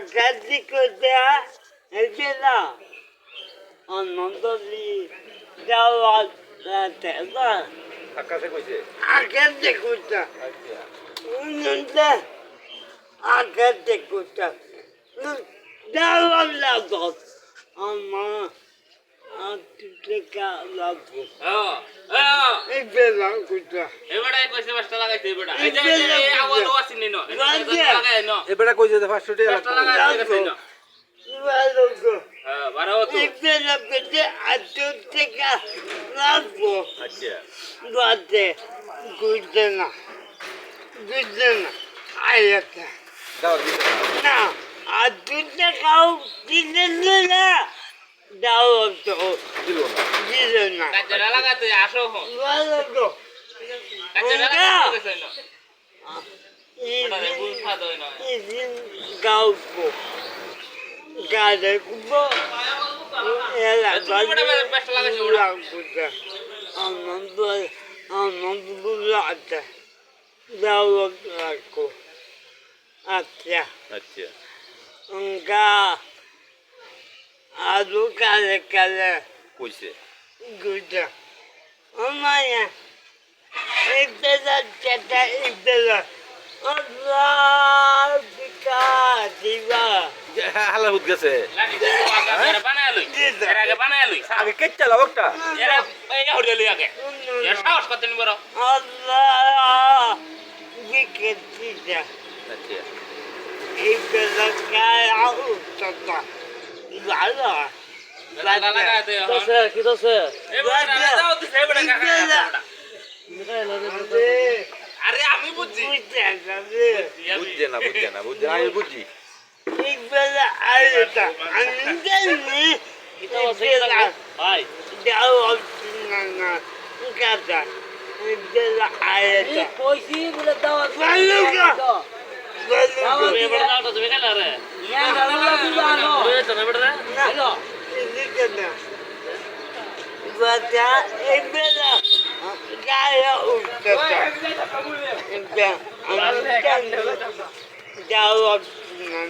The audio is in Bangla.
আকাশি করতে এসে না অনন্তলি যাওয়া না আকাশে কইছে আকাশে করতে আচ্ছা অনন্ত আকাশে করতে যাওয়া লাগো আমার আত্মিকা লাগো এই বেলা করতে এবারে কইছে 5 টাকা লাগাইতে এবারে এই যে আওয়াজ আসেনি ন লাগাই ন এবারে কইছে যে 500 টাকা 5 টাকা লাগাই গেছে ন লাগো হ্যাঁ 12 তো এই বেলা করতে আত্মিকা লাগো আচ্ছা বাদে গুজে না আয়াটা দাও দিতে না আর দুধে খাও দিলে না দাও তো দিল না দিলে না কাজরা লাগাতে আসো হো লাগো কাজরা লাগাতে গেছে ন এই ওটা বুল ফাদ হয় না দিন গাউকো গালে কুবো এলা তুমি বড় 5 টাকা লাগাইছো ওটা লাগোটা আনন্দ বুলাতে দাও লাগো আচ্ছা আচ্ছা enggak aduh kali কইছে gede omanya ibadah kata ibadah Allah dikasih হালা হুদ গেছে লাগি আগে বানায় লই এর আগে বানায় লই আগে কেচ্চা লাগটা এরা এই হড়ে লই আগে এর সাহস কত নি বড় Allah dikasih আচ্ছা ibadah kayak tata ibadah লাগা লাগাতে হো কি দছে এবারে দাও দিছে এবারে কাকা আরে আমি বুঝছি বুঝছে না বুঝছে আমি বুঝছি ibadah ayat anda kita wasita hai jawab nana kata ibadah ayat কইছি বলে দাওয়াত Baluga! Baluga! তুমি বড় দাও তুমি কেন রে ইয়া দাওয়াত দিবানো তুমি তো না বড় hello ini kena baca ibadah kayak ustaz jawab nana